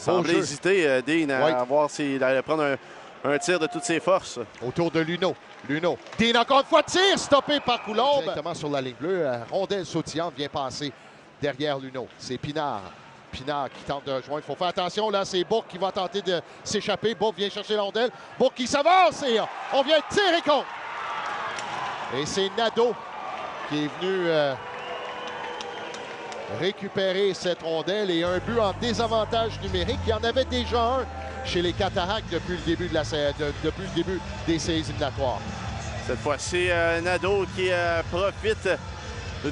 semblait hésiter, Dean, à voir s'il allait prendre un tir de toutes ses forces. Autour de Luneau. Dean, encore une fois, tire stoppé par Coulombe. Directement sur la ligne bleue. Rondelle sautillante vient passer derrière Luneau. C'est Pinard. Pinard qui tente de rejoindre. Il faut faire attention. Là, c'est Bourque qui va tenter de s'échapper. Bourque vient chercher la rondelle. Bourque qui s'avance et on vient tirer contre. Et c'est Nadeau qui est venu récupérer cette rondelle et un but en désavantage numérique. Il y en avait déjà un chez les Cataractes depuis le début, depuis le début des séries éliminatoires. Cette fois-ci, Nadeau qui profite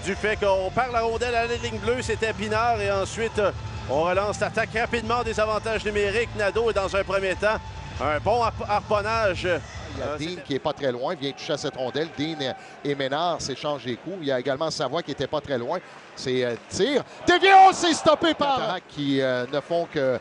du fait qu'on perd la rondelle à la ligne bleue. C'était Pinard et ensuite, on relance l'attaque rapidement des avantages numériques. Nadeau est dans un premier temps. Un bon harponnage. Il y a Dean qui n'est pas très loin, vient toucher à cette rondelle. Dean et Ménard s'échangent des coups. Il y a également Savoie qui n'était pas très loin. C'est tir. Déviation, c'est stoppé par Cataract qui ne font que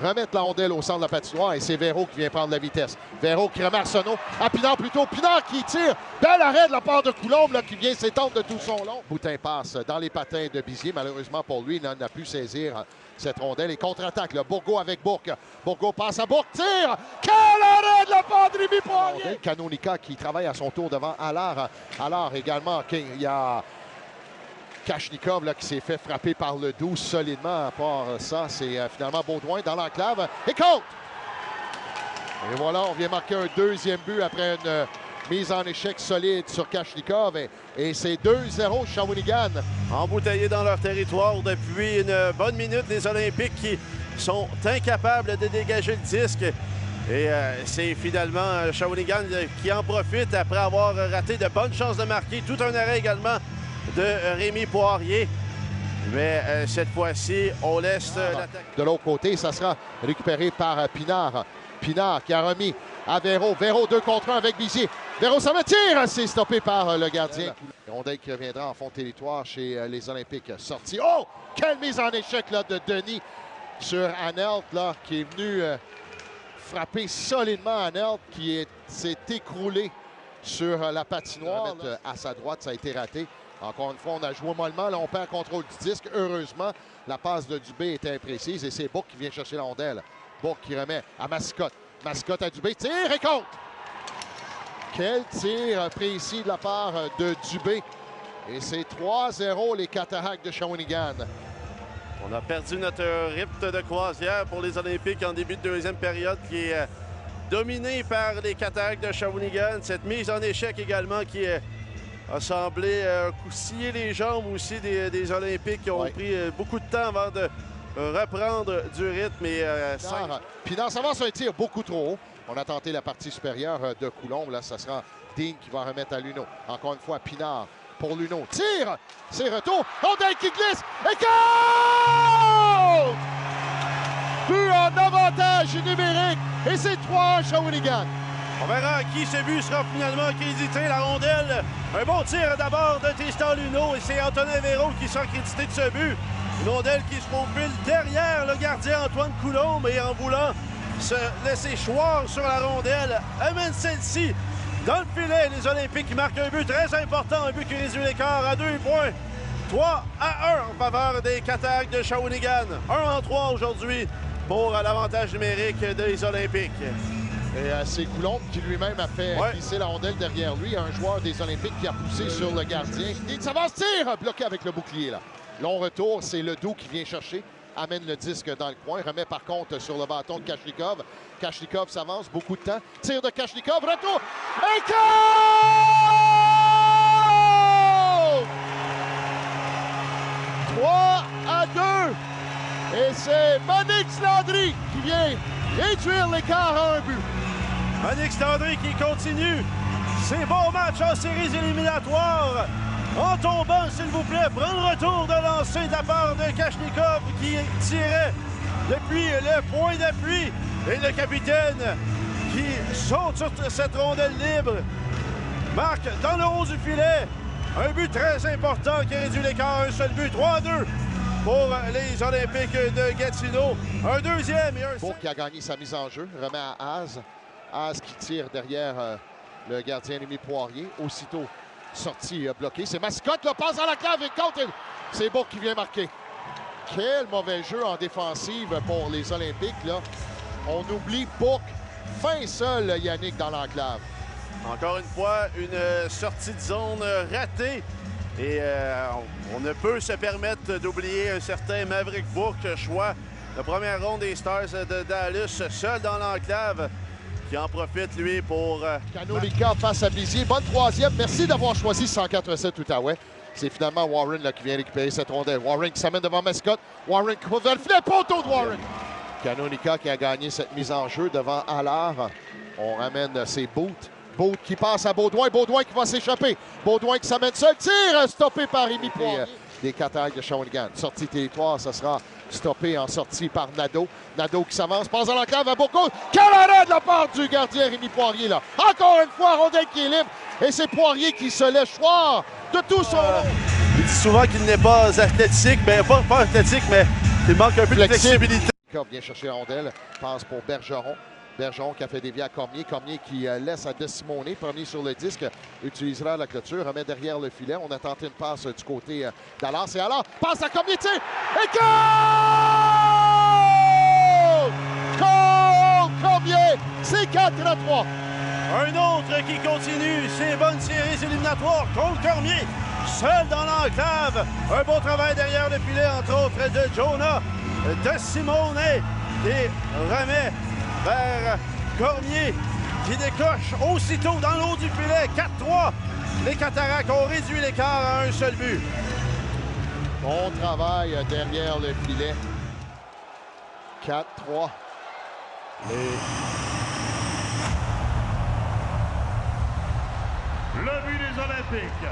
remettre la rondelle au centre de la patinoire. Et c'est Véro qui vient prendre la vitesse. Véro qui remet Arsenault à Pinard plutôt. Pinard qui tire. Bel arrêt de la part de Coulombe là, qui vient s'étendre de tout son long. Boutin passe dans les patins de Bizier. Malheureusement pour lui, il n'a pu saisir cette rondelle. Et contre-attaque, Bourgault avec Bourque. Bourgault passe à Bourque, tire! Quel arrêt de la part de Rémi Poirier! Canonica qui travaille à son tour devant Allard. Allard également. Il y a Kachnikov là, qui s'est fait frapper par le 12 solidement. À part ça, c'est finalement Baudouin dans l'enclave. Et compte! Et voilà, on vient marquer un deuxième but après une mise en échec solide sur Kachnikov. Et c'est 2-0 Shawinigan. Embouteillés dans leur territoire depuis une bonne minute, les Olympiques qui sont incapables de dégager le disque. Et c'est finalement Shawinigan qui en profite après avoir raté de bonnes chances de marquer. Tout un arrêt également de Rémi Poirier. Mais cette fois-ci, on laisse l'attaque. De l'autre côté, ça sera récupéré par Pinard. Pinard qui a remis à Véro. Véro 2 contre 1 avec Bizier. Véro, ça me tire! C'est stoppé par le gardien. Rondelle qui reviendra en fond de territoire chez les Olympiques. Sorti. Oh! Quelle mise en échec là, de Denis sur Anelt là, qui est venu frapper solidement Anelt qui s'est écroulé sur la patinoire. À sa droite, ça a été raté. Encore une fois, on a joué mollement. Là, on perd contrôle du disque. Heureusement, la passe de Dubé était imprécise et c'est Bourque qui vient chercher la rondelle. Bourque qui remet à Mascotte. Mascotte à Dubé. Tire et compte! Quel tir précis de la part de Dubé. Et c'est 3-0 les Cataractes de Shawinigan. On a perdu notre rythme de croisière pour les Olympiques en début de deuxième période qui est dominé par les Cataractes de Shawinigan. Cette mise en échec également qui a semblé cousiller les jambes aussi des Olympiques qui ont pris beaucoup de temps avant de reprendre du rythme. Et, Pinard s'avance un tir beaucoup trop haut. On a tenté la partie supérieure de Coulombe. Là, ça sera Dean qui va remettre à Luneau. Encore une fois, Pinard pour Luneau. Tire! C'est retour. Rondelle qui glisse. Et goal! But en avantage numérique. Et c'est 3-1 Shawinigan. On verra à qui ce but sera finalement crédité. La rondelle, un bon tir d'abord de Tristan Luneau. Et c'est Antonin Véro qui sera crédité de ce but. Une rondelle qui se profile derrière le gardien Antoine Coulombe. Et en voulant se laisser choir sur la rondelle, amène celle-ci dans le filet. Les Olympiques qui marquent un but très important, un but qui réduit l'écart à 2 points. 3-1 en faveur des Cataractes de Shawinigan. 1-3 aujourd'hui pour l'avantage numérique des Olympiques. Et c'est Coulombe qui lui-même a fait glisser la rondelle derrière lui. Un joueur des Olympiques qui a poussé sur le gardien. Il s'avance, tire! Bloqué avec le bouclier là. Long retour, c'est Ledoux qui vient chercher. Amène le disque dans le coin, remet par contre sur le bâton de Kachnikov. Kachnikov s'avance, beaucoup de temps. Tire de Kachnikov, retour! Et goal! 3-2! Et c'est Manix Landry qui vient réduire l'écart à un but. Manix Landry qui continue ses bons matchs en séries éliminatoires. En tombant, s'il vous plaît, prend le retour de lancer de la part de Kachnikov qui tirait depuis le point d'appui. Et le capitaine qui saute sur cette rondelle libre marque dans le haut du filet. Un but très important qui réduit l'écart à un seul but. 3-2 pour les Olympiques de Gatineau. Un deuxième et un... Bourque qui a gagné sa mise en jeu, remet à Az. Az qui tire derrière le gardien Rémi Poirier. Aussitôt sorti bloqué. C'est Mascotte, le passe à la clave et compte. C'est Bourque qui vient marquer. Quel mauvais jeu en défensive pour les Olympiques, là. On oublie Bourque. Fin seul, Yannick, dans l'enclave. Encore une fois, une sortie de zone ratée. Et on ne peut se permettre d'oublier un certain Maverick Bourque, choix de première ronde des Stars de Dallas, seul dans l'enclave, qui en profite, lui, pour... Kanolika face à Bizier. Bonne troisième. Merci d'avoir choisi 104-7 Outaouais. C'est finalement Warren là, qui vient récupérer cette rondelle. Warren qui s'amène devant Mascotte. Warren qui va vers le filet, poteau de Warren. Kanolika qui a gagné cette mise en jeu devant Allard. On ramène ses boots. Boot qui passe à Baudouin. Baudouin qui va s'échapper. Baudouin qui s'amène seul. Tir stoppé par Rémi Poirier. Des Cataractes de Shawinigan. Sortie territoire, ça sera stoppé en sortie par Nadeau. Nadeau qui s'avance, passe à l'enclave à Bourgault. Quel arrêt de la part du gardien Rémi Poirier là. Encore une fois, rondelle qui est libre. Et c'est Poirier qui se laisse choir de tout son long. Il dit souvent qu'il n'est pas athlétique, mais pas athlétique, mais il manque un peu de flexibilité. Vient chercher la rondelle, passe pour Bergeron. Bergeron qui a fait dévier à Cormier. Cormier qui laisse à De Simone. Premier sur le disque. Utilisera la clôture. Remet derrière le filet. On a tenté une passe du côté d'Allard. C'est Allard. Passe à Cormier. Tire. Et goal! Goal! Cormier. C'est 4-3. Un autre qui continue ses bonnes séries éliminatoires contre Cormier. Seul dans l'enclave. Un beau travail derrière le filet, entre autres, de Jonah De Simone. Et remet vers Cormier qui décoche aussitôt dans l'eau du filet. 4-3. Les Cataractes ont réduit l'écart à un seul but. Bon travail derrière le filet. 4-3. Le but des Olympiques.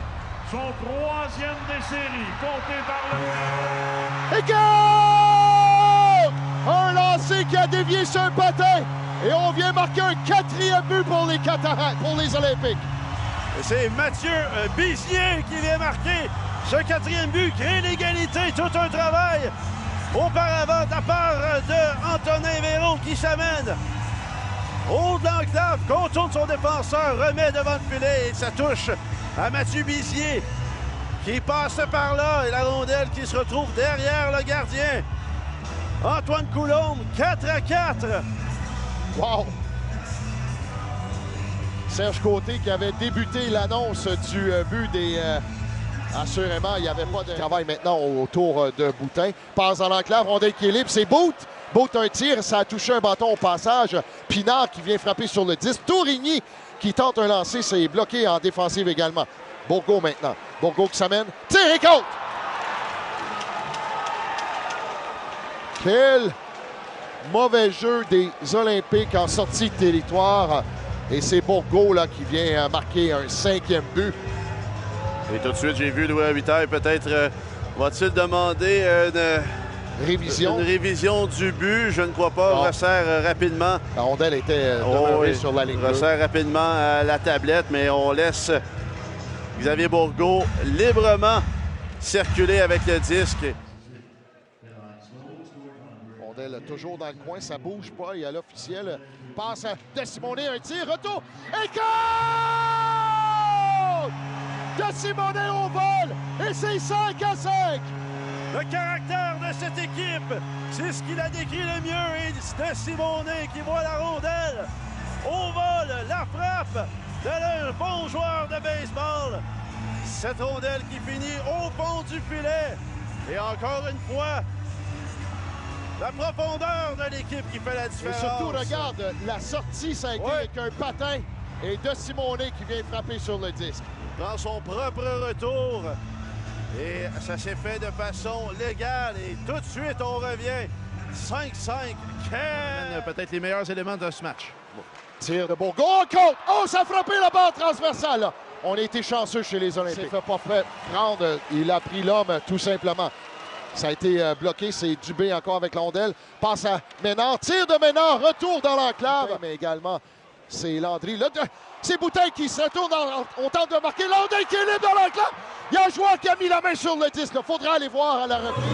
Son troisième des séries, compté par le... Et goal! Un lancer qui a dévié sur un patin. Et on vient marquer un quatrième but pour les Cataractes, pour les Olympiques. C'est Mathieu Bizier qui vient marquer ce quatrième but, crée l'égalité, tout un travail. Auparavant, de la part de Antonin Véron qui s'amène au de l'enclave, contourne son défenseur, remet devant le filet et ça touche à Mathieu Bizier qui passe par là et la rondelle qui se retrouve derrière le gardien. Antoine Coulombe, 4-4. Wow! Serge Côté qui avait débuté l'annonce du but des... assurément, il n'y avait pas de travail maintenant autour de Boutin. Passe dans l'enclave, rondelle qui est libre, c'est Bout. Bout un tir, ça a touché un bâton au passage. Pinard qui vient frapper sur le 10. Tourigny qui tente un lancer, c'est bloqué en défensive également. Bourgault maintenant. Bourgault qui s'amène. Tir et compte! Quel mauvais jeu des Olympiques en sortie de territoire. Et c'est Bourgault là, qui vient marquer un 5e but. Et tout de suite, j'ai vu Louis Robitaille. Peut-être va-t-il demander une révision du but. Je ne crois pas. Non. Resserre rapidement. La rondelle était demeurée sur la ligne bleue. Resserre rapidement à la tablette, mais on laisse Xavier Bourgault librement circuler avec le disque. Rondelle toujours dans le coin, ça bouge pas. Il y a l'officiel. Passe à De Simone, un tir, retour. Et goal! De Simone au vol. Et c'est 5-5. Le caractère de cette équipe, c'est ce qu'il a décrit le mieux. Et De Simone qui voit la rondelle au vol, la frappe de bon joueur de baseball. Cette rondelle qui finit au fond du filet. Et encore une fois, la profondeur de l'équipe qui fait la différence. Et surtout, regarde, la sortie, ça a été avec un patin. Et De Simone qui vient frapper sur le disque. Prend son propre retour. Et ça s'est fait de façon légale. Et tout de suite, on revient. 5-5. Peut-être les meilleurs éléments de ce match. Tir de Bourgault. Oh, compte! Oh, ça a frappé la barre transversale. Là. On a été chanceux chez les Olympiques. Il ne s'est pas fait prendre. Il a pris l'homme, tout simplement. Ça a été bloqué. C'est Dubé encore avec l'ondelle. Passe à Ménard. Tir de Ménard. Retour dans l'enclave. Mais également, c'est Landry. Là, c'est Boutin qui se retourne. On tente de marquer. Landry qui est libre dans l'enclave. Il y a un joueur qui a mis la main sur le disque. Il faudra aller voir à la reprise.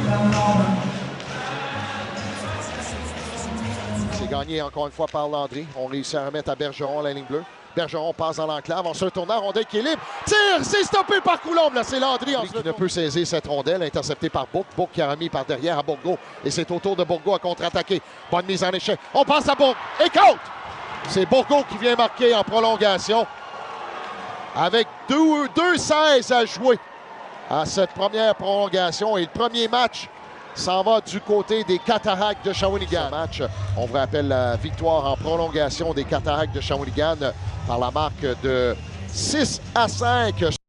C'est gagné encore une fois par Landry. On réussit à remettre à Bergeron la ligne bleue. Bergeron passe dans l'enclave en se retournant. Rondelle qui est libre. Tire! C'est stoppé par Coulombe. Là, c'est Landry qui ne peut saisir cette rondelle. Interceptée par Bourque. Bourque qui a remis par derrière à Bourgault. Et c'est au tour de Bourgault à contre-attaquer. Bonne mise en échec. On passe à Bourque. Et compte! C'est Bourgault qui vient marquer en prolongation. Avec 2-16 à jouer à cette première prolongation. Et le premier match s'en va du côté des Cataractes de Shawinigan. Ce match, on vous rappelle la victoire en prolongation des Cataractes de Shawinigan par la marque de 6-5.